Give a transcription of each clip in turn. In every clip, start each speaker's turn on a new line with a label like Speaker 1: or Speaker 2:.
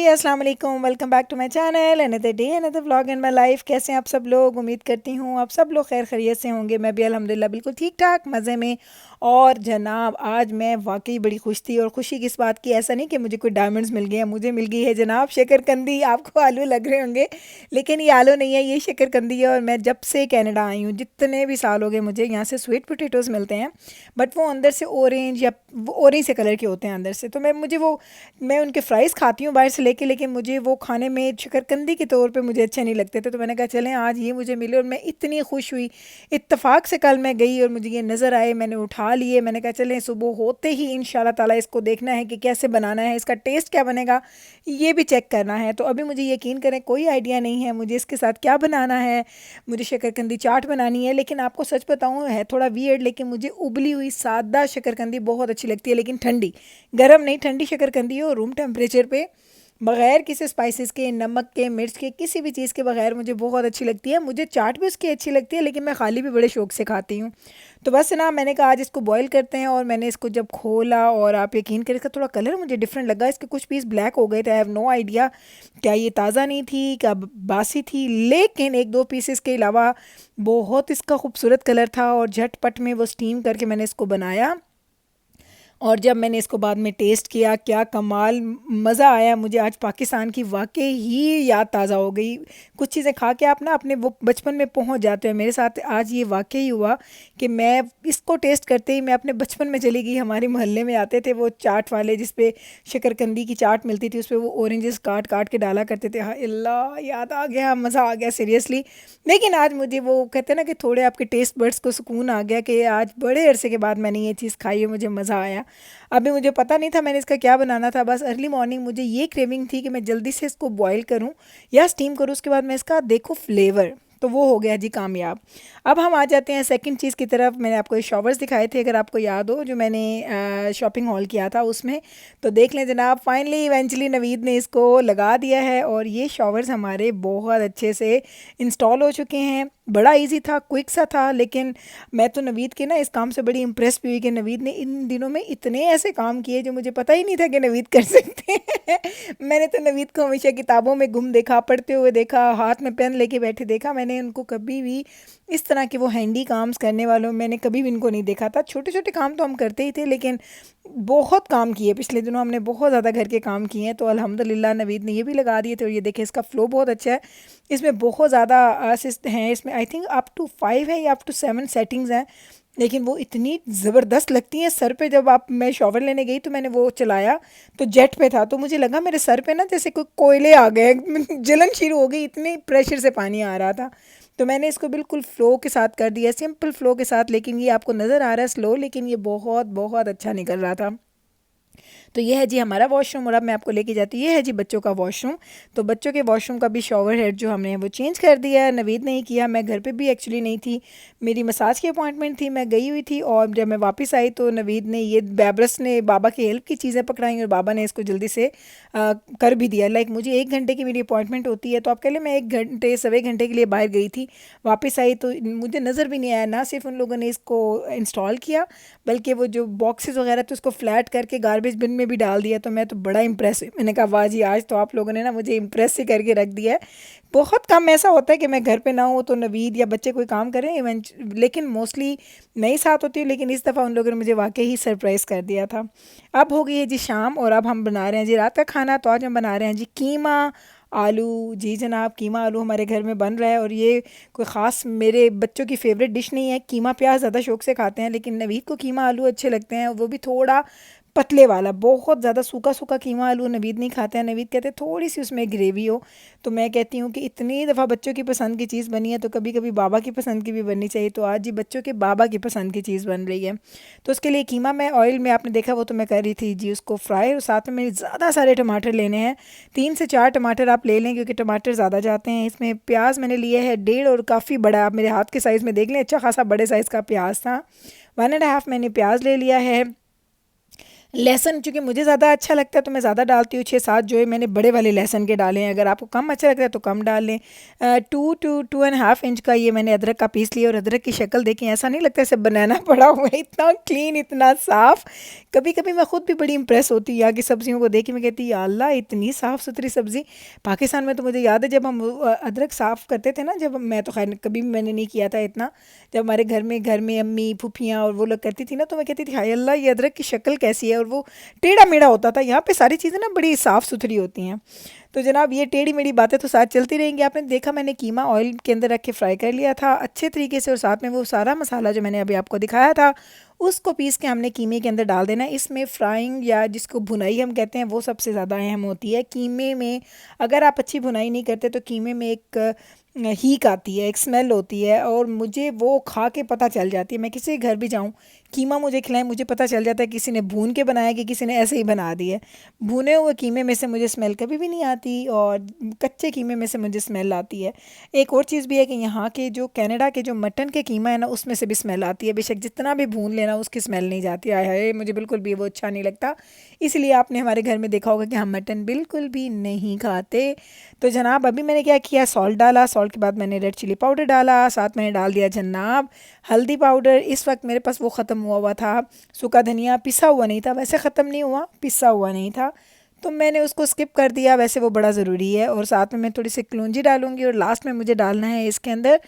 Speaker 1: अस्सलाम वालेकुम, welcome back to my channel. Another day another vlog in my life. कैसे हैं आप सब लोग? उम्मीद करती हूँ आप सब लोग खैर खैरियत से होंगे। मैं भी अल्हम्दुलिल्लाह बिल्कुल ठीक ठाक मज़े में। और जनाब आज मैं वाकई बड़ी खुश थी, और खुशी किस बात की, ऐसा नहीं कि मुझे कोई डायमंड्स मिल गए हैं, मुझे मिल गई है जनाब शकरकंदी। आपको आलू लग रहे होंगे लेकिन ये आलू नहीं है, ये शकरकंदी है। और मैं जब से कनाडा आई हूँ, जितने भी साल हो गए मुझे, यहाँ से स्वीट पोटैटोज़ मिलते हैं बट वो अंदर से ऑरेंज या वो ऑरेंज से कलर के होते हैं अंदर से। तो मैं उनके फ्राइज़ खाती हूँ बाहर से लेके, लेकिन मुझे वो खाने में शकरकंदी के तौर पे मुझे अच्छे नहीं लगते थे। तो मैंने कहा चलें आज ये मुझे मिले, और मैं इतनी खुश हुई। इत्तेफाक से कल मैं गई और मुझे ये नज़र आए, मैंने उठा लिए। मैंने कहा चलें सुबह होते ही इंशाल्लाह ताला इसको देखना है कि कैसे बनाना है, इसका टेस्ट क्या बनेगा, ये भी चेक करना है। तो अभी मुझे यकीन करें कोई आइडिया नहीं है मुझे इसके साथ क्या बनाना है। मुझे शकरकंदी चाट बनानी है, लेकिन आपको सच बताऊँ है थोड़ा वियर्ड, लेकिन मुझे उबली हुई सादा शकरकंदी बहुत अच्छी लगती है, लेकिन ठंडी, गरम नहीं, ठंडी शकरकंदी हो रूम टेम्परेचर पे, बग़ैर किसी स्पाइसेस के, नमक के, मिर्च के, किसी भी चीज़ के बगैर मुझे बहुत अच्छी लगती है। मुझे चाट भी उसकी अच्छी लगती है, लेकिन मैं खाली भी बड़े शौक से खाती हूँ। तो बस ना मैंने कहा आज इसको बॉईल करते हैं, और मैंने इसको जब खोला, और आप यकीन करें इसका थोड़ा कलर मुझे डिफरेंट लगा, इसके कुछ पीस ब्लैक हो गए थे। आई हैव नो आइडिया क्या ये ताज़ा नहीं थी, क्या बासी थी, लेकिन एक दो पीसेस के अलावा बहुत इसका खूबसूरत कलर था। और झटपट में वो स्टीम करके मैंने इसको बनाया, और जब मैंने इसको बाद में टेस्ट किया, क्या कमाल मज़ा आया मुझे। आज पाकिस्तान की वाकई ही याद ताज़ा हो गई। कुछ चीज़ें खा के आप ना अपने वो बचपन में पहुंच जाते हैं। मेरे साथ आज ये वाकई हुआ कि मैं इसको टेस्ट करते ही मैं अपने बचपन में चली गई। हमारे मोहल्ले में आते थे वो चाट वाले, जिस पे शकरकंदी की चाट मिलती थी, उस पर वो ऑरेंजेस काट काट के डाला करते थे। हाँ अल्लाह, याद आ गया, मज़ा आ गया सीरियसली। लेकिन आज मुझे वो कहते हैं ना कि थोड़े आपके टेस्ट बड्स को सुकून आ गया कि आज बड़े अरसे के बाद मैंने ये चीज़ खाई है, मुझे मज़ा आया। अभी मुझे पता नहीं था मैंने इसका क्या बनाना था, बस अर्ली मॉर्निंग मुझे ये क्रेविंग थी कि मैं जल्दी से इसको बॉईल करूं या स्टीम करूं, उसके बाद मैं इसका देखूं फ्लेवर। तो वो हो गया जी कामयाब। अब हम आ जाते हैं सेकंड चीज़ की तरफ। मैंने आपको ये शॉवर्स दिखाए थे, अगर आपको याद हो, जो मैंने शॉपिंग हॉल किया था उसमें। तो देख लें जनाब, फाइनली इवेंचुअली नवीद ने इसको लगा दिया है, और ये शॉवर्स हमारे बहुत अच्छे से इंस्टॉल हो चुके हैं। बड़ा इजी था, क्विक सा था, लेकिन मैं तो नवीद के ना इस काम से बड़ी इंप्रेस भी हुई कि नवीद ने इन दिनों में इतने ऐसे काम किए जो मुझे पता ही नहीं था कि नवीद कर सकते हैं। मैंने तो नवीद को हमेशा किताबों में गुम देखा, पढ़ते हुए देखा, हाथ में पेन लेके बैठे देखा। मैंने उनको कभी भी इस तरह के वो हैंडी काम्स करने वालों मैंने कभी भी इनको नहीं देखा था। छोटे छोटे काम तो हम करते ही थे, लेकिन बहुत काम किए पिछले दिनों, हमने बहुत ज़्यादा घर के काम किए हैं। तो अल्हम्दुलिल्लाह नवीद ने ये भी लगा दिए थे, और ये देखें इसका फ़्लो बहुत अच्छा है। इसमें बहुत ज़्यादा असिस्ट हैं, इसमें आई थिंक अप टू 5 है या अप टू 7 सेटिंग्स हैं, लेकिन वो इतनी ज़बरदस्त लगती हैं सर पे। जब आप मैं शॉवर लेने गई तो मैंने वो चलाया, तो जेट पे था, तो मुझे लगा मेरे सर पे ना जैसे कोई कोयले आ गए, जलन शुरू हो गई, इतने प्रेशर से पानी आ रहा था। तो मैंने इसको बिल्कुल फ़्लो के साथ कर दिया, सिंपल फ़्लो के साथ, लेकिन ये आपको नज़र आ रहा है स्लो, लेकिन ये बहुत बहुत अच्छा निकल रहा था। तो ये है जी हमारा वॉशरूम, और अब मैं आपको लेके जाती हूँ, ये है जी बच्चों का वॉशरूम। तो बच्चों के वॉशरूम का भी शॉवर हेड जो हमने वो चेंज कर दिया है, नवीद नहीं किया। मैं घर पे भी एक्चुअली नहीं थी, मेरी मसाज की अपॉइंटमेंट थी, मैं गई हुई थी, और जब मैं वापस आई तो नवीद ने ये बैब्रस ने बाबा की हेल्प की चीज़ें पकड़ाई, और बाबा ने इसको जल्दी से कर भी दिया। लाइक मुझे 1 घंटे की मेरी अपॉइंटमेंट होती है, तो आप कह लें मैं 1 घंटे सवा घंटे के लिए बाहर गई थी, वापस आई तो मुझे नज़र भी नहीं आया। ना सिर्फ उन लोगों ने इसको इंस्टॉल किया, बल्कि वो जो बॉक्सेस वगैरह थे उसको फ्लैट करके गार्बेज बिन में भी डाल दिया। तो मैं तो बड़ा इम्प्रेस हुई, मैंने कहा वाह जी, आज तो आप लोगों ने ना मुझे इम्प्रेस ही करके रख दिया है। बहुत कम ऐसा होता है कि मैं घर पे ना हूँ तो नवीद या बच्चे कोई काम करें इवेंट, लेकिन मोस्टली मैं ही साथ होती हूँ, लेकिन इस दफ़ा उन लोगों ने मुझे वाकई ही सरप्राइज़ कर दिया था। अब हो गई है जी शाम, और अब हम बना रहे हैं जी रात का खाना। तो आज हम बना रहे हैं जी कीमा आलू। जी जनाब, कीमा आलू हमारे घर में बन रहा है, और ये कोई ख़ास मेरे बच्चों की फ़ेवरेट डिश नहीं है। कीमा प्याज ज़्यादा शौक से खाते हैं, लेकिन नवीद को कीमा आलू अच्छे लगते हैं, वो भी थोड़ा पतले वाला। बहुत ज़्यादा सूखा सूखा कीमा आलू नवीद नहीं खाते हैं, नवीद कहते हैं थोड़ी सी उसमें ग्रेवी हो। तो मैं कहती हूँ कि इतनी दफ़ा बच्चों की पसंद की चीज़ बनी है, तो कभी कभी बाबा की पसंद की भी बननी चाहिए। तो आज जी बच्चों के बाबा की पसंद की चीज़ बन रही है। तो उसके लिए कीमा मैं ऑयल में, आपने देखा वो तो मैं कर रही थी जी उसको फ्राई, और साथ में मेरे ज़्यादा सारे टमाटर लेने हैं, 3 से 4 टमाटर आप ले लें, क्योंकि टमाटर ज़्यादा जाते हैं इसमें। प्याज मैंने लिया है 1.5, और काफ़ी बड़ा, आप मेरे हाथ के साइज़ में देख लें, अच्छा खासा बड़े साइज़ का प्याज था। 1.5 मैंने प्याज ले लिया है। लहसुन चूँकि मुझे ज़्यादा अच्छा लगता है तो मैं ज़्यादा डालती हूँ, 6-7 जो है मैंने बड़े वाले लहसुन के डाले हैं। अगर आपको कम अच्छा लगता है तो कम डाल लें। 2 to 2.5 इंच का ये मैंने अदरक का पीस लिया, और अदरक की शक्ल देखें, ऐसा नहीं लगता जैसे बनाना पड़ा हुआ है, इतना क्लीन, इतना साफ़। कभी-कभी मैं खुद भी बड़ी इम्प्रेस होती हूँ यहाँ की सब्जियों को देख के। मैं कहती या अल्लाह, इतनी साफ़-सुथरी सब्ज़ी। पाकिस्तान में तो मुझे याद है जब हम अदरक साफ़ करते थे ना, जब मैं तो ख़ैर कभी भी मैंने नहीं किया था इतना। जब हमारे घर में अम्मी, फूफियाँ और वो लोग करती थी ना, तो मैं कहती थी हाय अल्लाह, ये अदरक की शक्ल कैसी है, और वो टेढ़ा-मेढ़ा होता था। यहाँ पे सारी चीज़ें ना बड़ी साफ़-सुथरी होती हैं। तो जनाब ये टेढ़ी-मेढ़ी बातें तो साथ चलती रहेंगी। आपने देखा मैंने कीमा ऑयल के अंदर रख के फ्राई कर लिया था अच्छे तरीके से, और साथ में वो सारा मसाला जो मैंने अभी आपको दिखाया था, उसको पीस के हमने कीमे के अंदर डाल देना है। इसमें फ्राइंग या जिसको भुनाई हम कहते हैं वो सबसे ज़्यादा अहम होती है कीमे में। अगर आप अच्छी भुनाई नहीं करते तो कीमे में एक हीक आती है, एक स्मेल होती है, और मुझे वो खा के पता चल जाती है। मैं किसी के घर भी जाऊँ, कीमा मुझे खिलाएं, मुझे पता चल जाता है किसी ने भून के बनाया कि किसी ने ऐसे ही बना दिया है। भुने हुए कीमे में से मुझे स्मेल कभी भी नहीं आती, और कच्चे कीमे में से मुझे स्मेल आती है। एक और चीज़ भी है कि यहाँ के जो कनाडा के जो मटन के कीमा है ना, उसमें से भी स्मेल आती है। बेशक जितना भी भून लेना, उसकी स्मेल नहीं जाती। आय हाय, मुझे बिल्कुल भी वो अच्छा नहीं लगता। इसलिए आपने हमारे घर में देखा होगा कि हम मटन बिल्कुल भी नहीं खाते। तो जनाब अभी मैंने क्या किया, सॉल्ट डाला, सॉल्ट के बाद मैंने रेड चिली पाउडर डाला, साथ मैंने डाल दिया जनाब हल्दी पाउडर। इस वक्त मेरे पास वो ख़त्म हुआ हुआ था, सूखा धनिया पिसा हुआ नहीं था, वैसे ख़त्म नहीं हुआ, पिसा हुआ नहीं था, तो मैंने उसको स्किप कर दिया। वैसे वो बड़ा ज़रूरी है। और साथ में मैं थोड़ी सी कलौंजी डालूँगी, और लास्ट में मुझे डालना है इसके अंदर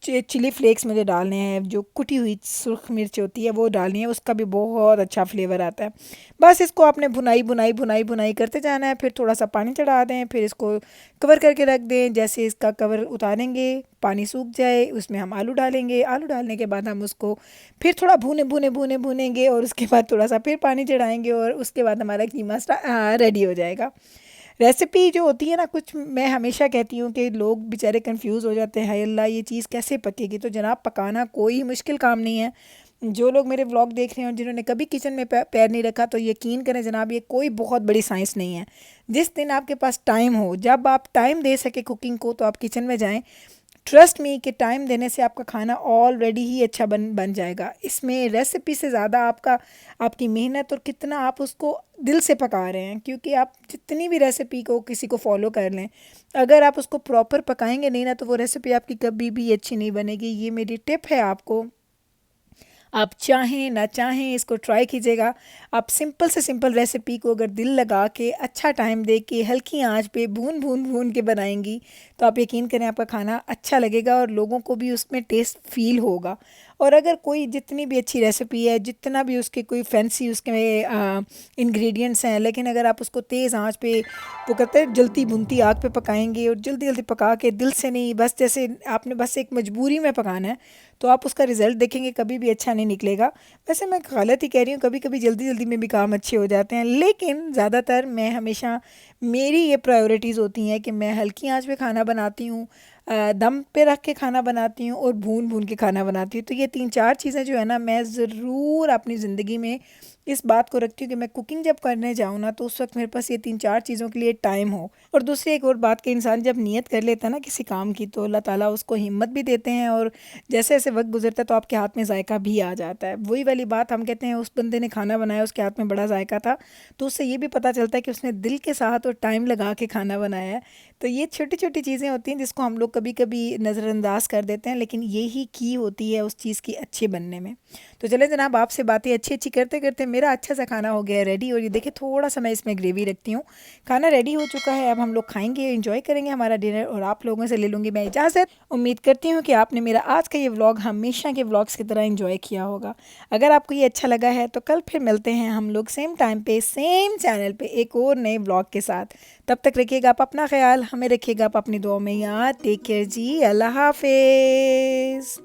Speaker 1: चिली फ्लेक्स मुझे डालने हैं। जो कुटी हुई सुर्ख मिर्च होती है वो डालनी है, उसका भी बहुत अच्छा फ्लेवर आता है। बस इसको आपने भुनाई भुनाई भुनाई भुनाई करते जाना है। फिर थोड़ा सा पानी चढ़ा दें, फिर इसको कवर करके रख दें। जैसे इसका कवर उतारेंगे, पानी सूख जाए, उसमें हम आलू डालेंगे। आलू डालने के बाद हम उसको फिर थोड़ा भूने भूने भूने भूनेंगे, और उसके बाद थोड़ा सा फिर पानी चढ़ाएंगे, और उसके बाद हमारा कीमा रेडी हो जाएगा। रेसिपी जो होती है ना, कुछ मैं हमेशा कहती हूँ कि लोग बेचारे कंफ्यूज हो जाते हैं, हाय अल्लाह ये चीज़ कैसे पकेगी। तो जनाब पकाना कोई मुश्किल काम नहीं है। जो लोग मेरे व्लॉग देख रहे हैं और जिन्होंने कभी किचन में पैर नहीं रखा, तो यकीन करें जनाब, ये कोई बहुत बड़ी साइंस नहीं है। जिस दिन आपके पास टाइम हो, जब आप टाइम दे सके कुकिंग को, तो आप किचन में जाएं। ट्रस्ट मी कि टाइम देने से आपका खाना ऑलरेडी ही अच्छा बन बन जाएगा। इसमें रेसिपी से ज़्यादा आपकी मेहनत और कितना आप उसको दिल से पका रहे हैं। क्योंकि आप जितनी भी रेसिपी को किसी को फॉलो कर लें, अगर आप उसको प्रॉपर पकाएंगे नहीं ना, तो वो रेसिपी आपकी कभी भी अच्छी नहीं बनेगी। ये मेरी टिप है आपको। आप चाहें ना चाहें इसको ट्राई कीजिएगा। आप सिंपल से सिंपल रेसिपी को अगर दिल लगा के, अच्छा टाइम दे के, हल्की आंच पे भून भून भून के बनाएंगी, तो आप यकीन करें आपका खाना अच्छा लगेगा, और लोगों को भी उसमें टेस्ट फील होगा। और अगर कोई जितनी भी अच्छी रेसिपी है, जितना भी उसके कोई फैंसी उसके इंग्रेडिएंट्स हैं, लेकिन अगर आप उसको तेज़ आंच पे, वो कहते हैं जलती भुनती आग पे पकाएंगे, और जल्दी जल्दी पका के दिल से नहीं, बस जैसे आपने बस एक मजबूरी में पकाना है, तो आप उसका रिज़ल्ट देखेंगे कभी भी अच्छा नहीं निकलेगा। वैसे मैं गलत ही कह रही हूँ, कभी कभी जल्दी जल्दी में भी काम अच्छे हो जाते हैं, लेकिन ज़्यादातर मैं हमेशा, मेरी ये प्रायोरिटीज़ होती हैं कि मैं हल्की आंच पे खाना बनाती हूँ, दम पे रख के खाना बनाती हूँ, और भून भून के खाना बनाती हूँ। तो ये 3-4 चीज़ें जो है ना, मैं ज़रूर अपनी ज़िंदगी में इस बात को रखती हूँ कि मैं कुकिंग जब करने जाऊँ ना, तो उस वक्त मेरे पास ये 3-4 चीज़ों के लिए टाइम हो। और दूसरी एक और बात, कि इंसान जब नियत कर लेता है ना किसी काम की, तो अल्लाह ताला उसको हिम्मत भी देते हैं, और जैसे जैसे वक्त गुजरता है तो आपके हाथ में जायका भी आ जाता है। वही वाली बात हम कहते हैं, उस बंदे ने खाना बनाया, उसके हाथ में बड़ा जायका था, तो उससे ये भी पता चलता है कि उसने दिल के साथ और टाइम लगा के खाना बनाया है। तो ये छोटी छोटी चीज़ें होती हैं जिसको हम लोग कभी कभी नज़रअंदाज कर देते हैं, लेकिन ये ही की होती है उस चीज़ की अच्छे बनने में। तो चले जनाब, आपसे बातें अच्छी अच्छी करते करते मेरा अच्छा सा खाना हो गया है रेडी। और ये देखिए, थोड़ा सा मैं इसमें ग्रेवी रखती हूँ। खाना रेडी हो चुका है, अब हम लोग खाएंगे, एंजॉय करेंगे हमारा डिनर, और आप लोगों से ले लूँगी मैं इजाज़त। उम्मीद करती हूँ कि आपने मेरा आज का ये व्लॉग हमेशा के व्लॉग्स की तरह एंजॉय किया होगा। अगर आपको ये अच्छा लगा है, तो कल फिर मिलते हैं हम लोग सेम टाइम पे, सेम चैनल पे, एक और नए व्लॉग के साथ। तब तक रखिएगा आप अपना ख्याल, हमें रखिएगा आप अपनी दुआ में याद। टेक केयर जी, अल्लाह हाफिज़।